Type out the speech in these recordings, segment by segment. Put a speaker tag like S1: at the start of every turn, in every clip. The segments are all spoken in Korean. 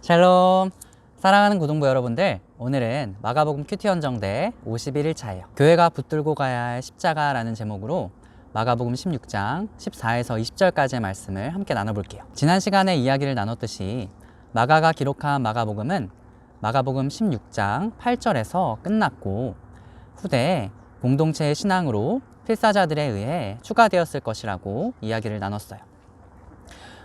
S1: 샬롬! 사랑하는 고등부 여러분들, 오늘은 마가복음 큐티 헌정대 51일차예요. 교회가 붙들고 가야 할 십자가라는 제목으로 마가복음 16장 14에서 20절까지의 말씀을 함께 나눠볼게요. 지난 시간에 이야기를 나눴듯이 마가가 기록한 마가복음은 마가복음 16장 8절에서 끝났고 후대에 공동체의 신앙으로 필사자들에 의해 추가되었을 것이라고 이야기를 나눴어요.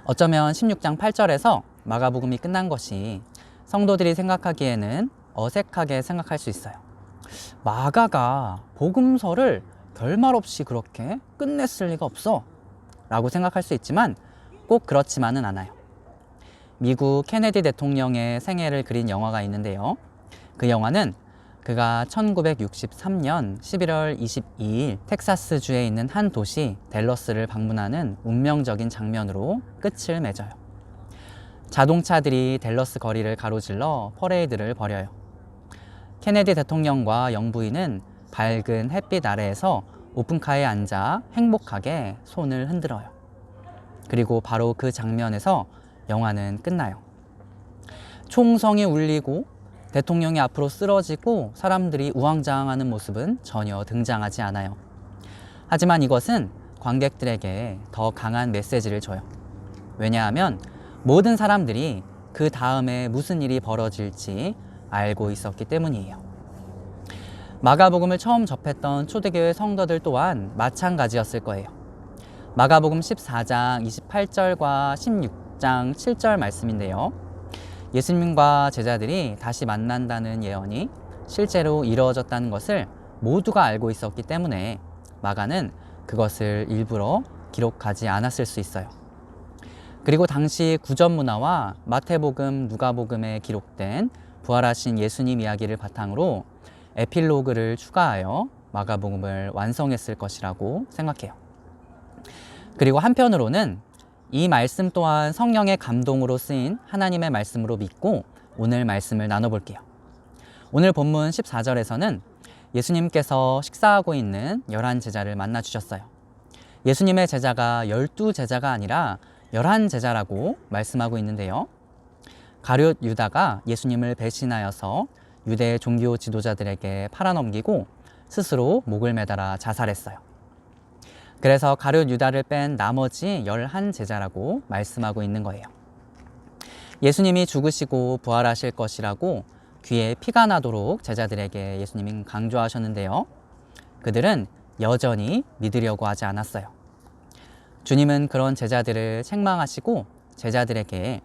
S1: 어쩌면 16장 8절에서 마가복음이 끝난 것이 성도들이 생각하기에는 어색하게 생각할 수 있어요. 마가가 복음서를 결말 없이 그렇게 끝냈을 리가 없어 라고 생각할 수 있지만 꼭 그렇지만은 않아요. 미국 케네디 대통령의 생애를 그린 영화가 있는데요. 그 영화는 그가 1963년 11월 22일 텍사스주에 있는 한 도시 댈러스를 방문하는 운명적인 장면으로 끝을 맺어요. 자동차들이 댈러스 거리를 가로질러 퍼레이드를 벌여요. 케네디 대통령과 영부인은 밝은 햇빛 아래에서 오픈카에 앉아 행복하게 손을 흔들어요. 그리고 바로 그 장면에서 영화는 끝나요. 총성이 울리고 대통령이 앞으로 쓰러지고 사람들이 우왕좌왕하는 모습은 전혀 등장하지 않아요. 하지만 이것은 관객들에게 더 강한 메시지를 줘요. 왜냐하면 모든 사람들이 그 다음에 무슨 일이 벌어질지 알고 있었기 때문이에요. 마가복음을 처음 접했던 초대교회 성도들 또한 마찬가지였을 거예요. 마가복음 14장 28절과 16장 7절 말씀인데요. 예수님과 제자들이 다시 만난다는 예언이 실제로 이루어졌다는 것을 모두가 알고 있었기 때문에 마가는 그것을 일부러 기록하지 않았을 수 있어요. 그리고 당시 구전 문화와 마태복음, 누가복음에 기록된 부활하신 예수님 이야기를 바탕으로 에필로그를 추가하여 마가복음을 완성했을 것이라고 생각해요. 그리고 한편으로는 이 말씀 또한 성령의 감동으로 쓰인 하나님의 말씀으로 믿고 오늘 말씀을 나눠볼게요. 오늘 본문 14절에서는 예수님께서 식사하고 있는 11제자를 만나주셨어요. 예수님의 제자가 12제자가 아니라 11제자라고 말씀하고 있는데요. 가룟 유다가 예수님을 배신하여서 유대 종교 지도자들에게 팔아넘기고 스스로 목을 매달아 자살했어요. 그래서 가룟 유다를 뺀 나머지 11제자라고 말씀하고 있는 거예요. 예수님이 죽으시고 부활하실 것이라고 귀에 피가 나도록 제자들에게 예수님이 강조하셨는데요. 그들은 여전히 믿으려고 하지 않았어요. 주님은 그런 제자들을 책망하시고 제자들에게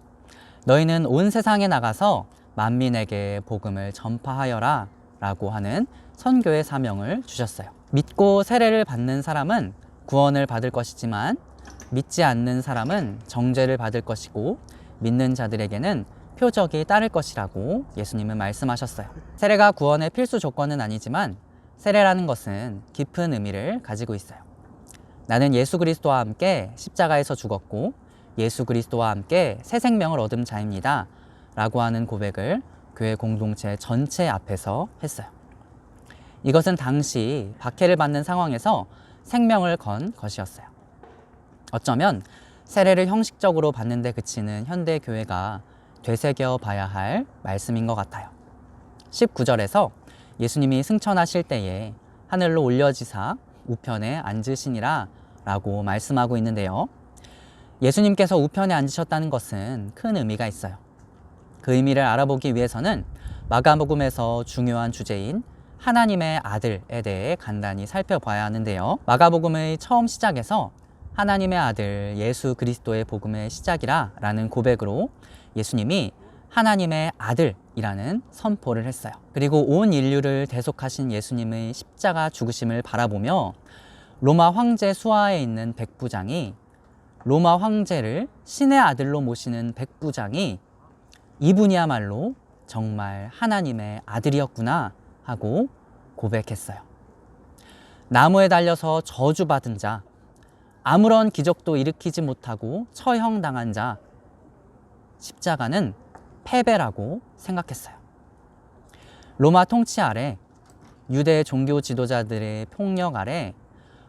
S1: 너희는 온 세상에 나가서 만민에게 복음을 전파하여라 라고 하는 선교의 사명을 주셨어요. 믿고 세례를 받는 사람은 구원을 받을 것이지만 믿지 않는 사람은 정죄를 받을 것이고 믿는 자들에게는 표적이 따를 것이라고 예수님은 말씀하셨어요. 세례가 구원의 필수 조건은 아니지만 세례라는 것은 깊은 의미를 가지고 있어요. 나는 예수 그리스도와 함께 십자가에서 죽었고 예수 그리스도와 함께 새 생명을 얻은 자입니다 라고 하는 고백을 교회 공동체 전체 앞에서 했어요. 이것은 당시 박해를 받는 상황에서 생명을 건 것이었어요. 어쩌면 세례를 형식적으로 받는 데 그치는 현대 교회가 되새겨 봐야 할 말씀인 것 같아요. 19절에서 예수님이 승천하실 때에 하늘로 올려지사 우편에 앉으시니라 라고 말씀하고 있는데요. 예수님께서 우편에 앉으셨다는 것은 큰 의미가 있어요. 그 의미를 알아보기 위해서는 마가복음에서 중요한 주제인 하나님의 아들에 대해 간단히 살펴봐야 하는데요. 마가복음의 처음 시작에서 하나님의 아들 예수 그리스도의 복음의 시작이라 라는 고백으로 예수님이 하나님의 아들이라는 선포를 했어요. 그리고 온 인류를 대속하신 예수님의 십자가 죽으심을 바라보며 로마 황제 수하에 있는 백부장이 로마 황제를 신의 아들로 모시는 백부장이 이분이야말로 정말 하나님의 아들이었구나 하고 고백했어요. 나무에 달려서 저주받은 자, 아무런 기적도 일으키지 못하고 처형당한 자, 십자가는 패배라고 생각했어요. 로마 통치 아래, 유대 종교 지도자들의 폭력 아래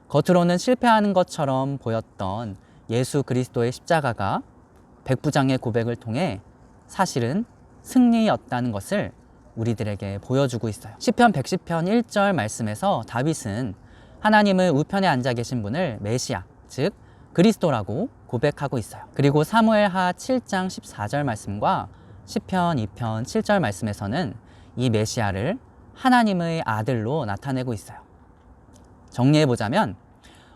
S1: 겉으로는 실패하는 것처럼 보였던 예수 그리스도의 십자가가 백부장의 고백을 통해 사실은 승리였다는 것을 우리들에게 보여주고 있어요. 시편 110편 1절 말씀에서 다윗은 하나님의 우편에 앉아 계신 분을 메시아, 즉 그리스도라고 고백하고 있어요. 그리고 사무엘하 7장 14절 말씀과 시편 2편 7절 말씀에서는 이 메시아를 하나님의 아들로 나타내고 있어요. 정리해보자면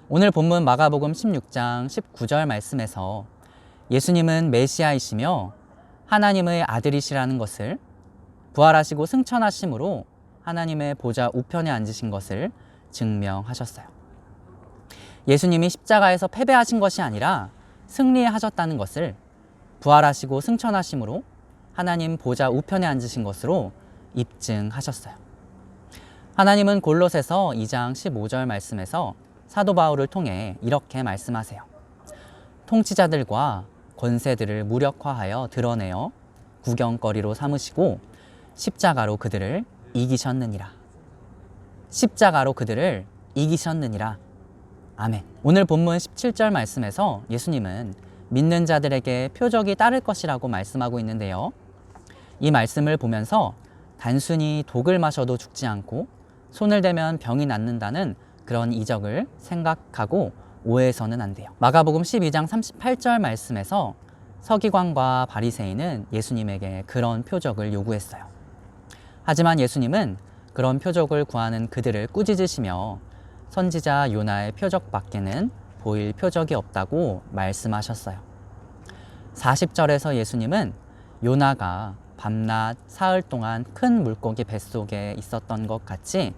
S1: 오늘 본문 마가복음 16장 19절 말씀에서 예수님은 메시아이시며 하나님의 아들이시라는 것을, 부활하시고 승천하심으로 하나님의 보좌 우편에 앉으신 것을 증명하셨어요. 예수님이 십자가에서 패배하신 것이 아니라 승리하셨다는 것을 부활하시고 승천하심으로 하나님 보좌 우편에 앉으신 것으로 입증하셨어요. 하나님은 골로새서 2장 15절 말씀에서 사도 바울을 통해 이렇게 말씀하세요. 통치자들과 권세들을 무력화하여 드러내어 구경거리로 삼으시고 십자가로 그들을 이기셨느니라. 십자가로 그들을 이기셨느니라. 아멘. 오늘 본문 17절 말씀에서 예수님은 믿는 자들에게 표적이 따를 것이라고 말씀하고 있는데요. 이 말씀을 보면서 단순히 독을 마셔도 죽지 않고 손을 대면 병이 낫는다는 그런 이적을 생각하고 오해해서는 안 돼요. 마가복음 12장 38절 말씀에서 서기관과 바리새인은 예수님에게 그런 표적을 요구했어요. 하지만 예수님은 그런 표적을 구하는 그들을 꾸짖으시며 선지자 요나의 표적밖에는 보일 표적이 없다고 말씀하셨어요. 40절에서 예수님은 요나가 밤낮 사흘 동안 큰 물고기 뱃속에 있었던 것 같이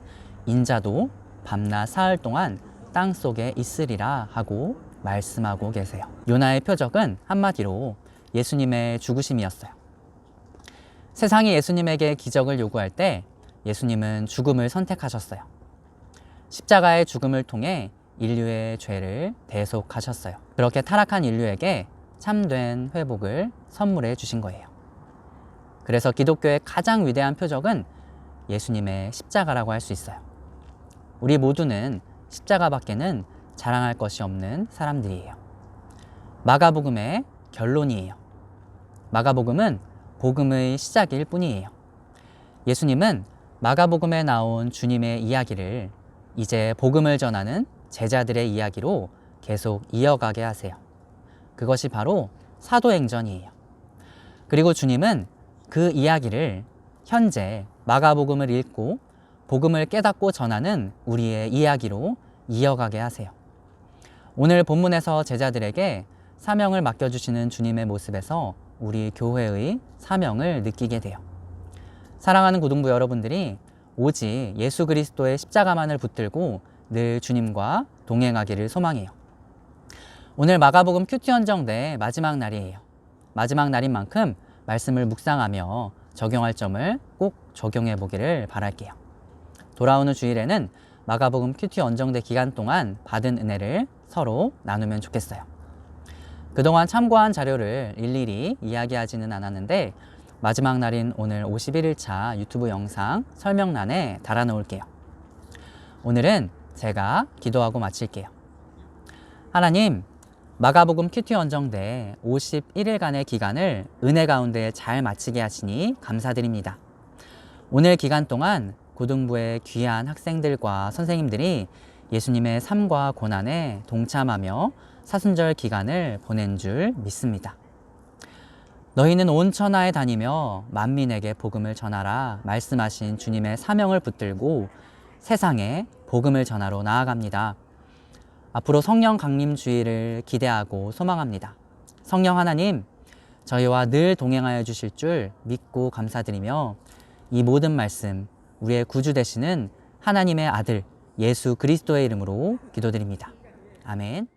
S1: 인자도 밤낮 사흘 동안 땅 속에 있으리라 하고 말씀하고 계세요. 요나의 표적은 한마디로 예수님의 죽으심이었어요. 세상이 예수님에게 기적을 요구할 때 예수님은 죽음을 선택하셨어요. 십자가의 죽음을 통해 인류의 죄를 대속하셨어요. 그렇게 타락한 인류에게 참된 회복을 선물해 주신 거예요. 그래서 기독교의 가장 위대한 표적은 예수님의 십자가라고 할 수 있어요. 우리 모두는 십자가밖에는 자랑할 것이 없는 사람들이에요. 마가복음의 결론이에요. 마가복음은 복음의 시작일 뿐이에요. 예수님은 마가복음에 나온 주님의 이야기를 이제 복음을 전하는 제자들의 이야기로 계속 이어가게 하세요. 그것이 바로 사도행전이에요. 그리고 주님은 그 이야기를 현재 마가복음을 읽고 복음을 깨닫고 전하는 우리의 이야기로 이어가게 하세요. 오늘 본문에서 제자들에게 사명을 맡겨주시는 주님의 모습에서 우리 교회의 사명을 느끼게 돼요. 사랑하는 고등부 여러분들이 오직 예수 그리스도의 십자가만을 붙들고 늘 주님과 동행하기를 소망해요. 오늘 마가복음 큐티 헌정대 마지막 날이에요. 마지막 날인 만큼 말씀을 묵상하며 적용할 점을 꼭 적용해 보기를 바랄게요. 돌아오는 주일에는 마가복음 큐티 헌정대 기간 동안 받은 은혜를 서로 나누면 좋겠어요. 그동안 참고한 자료를 일일이 이야기하지는 않았는데 마지막 날인 오늘 51일차 유튜브 영상 설명란에 달아놓을게요. 오늘은 제가 기도하고 마칠게요. 하나님, 마가복음 큐티 헌정대 51일간의 기간을 은혜 가운데 잘 마치게 하시니 감사드립니다. 오늘 기간 동안 고등부의 귀한 학생들과 선생님들이 예수님의 삶과 고난에 동참하며 사순절 기간을 보낸 줄 믿습니다. 너희는 온 천하에 다니며 만민에게 복음을 전하라 말씀하신 주님의 사명을 붙들고 세상에 복음을 전하러 나아갑니다. 앞으로 성령 강림 주일을 기대하고 소망합니다. 성령 하나님, 저희와 늘 동행하여 주실 줄 믿고 감사드리며 이 모든 말씀 우리의 구주 되시는 하나님의 아들 예수 그리스도의 이름으로 기도드립니다. 아멘.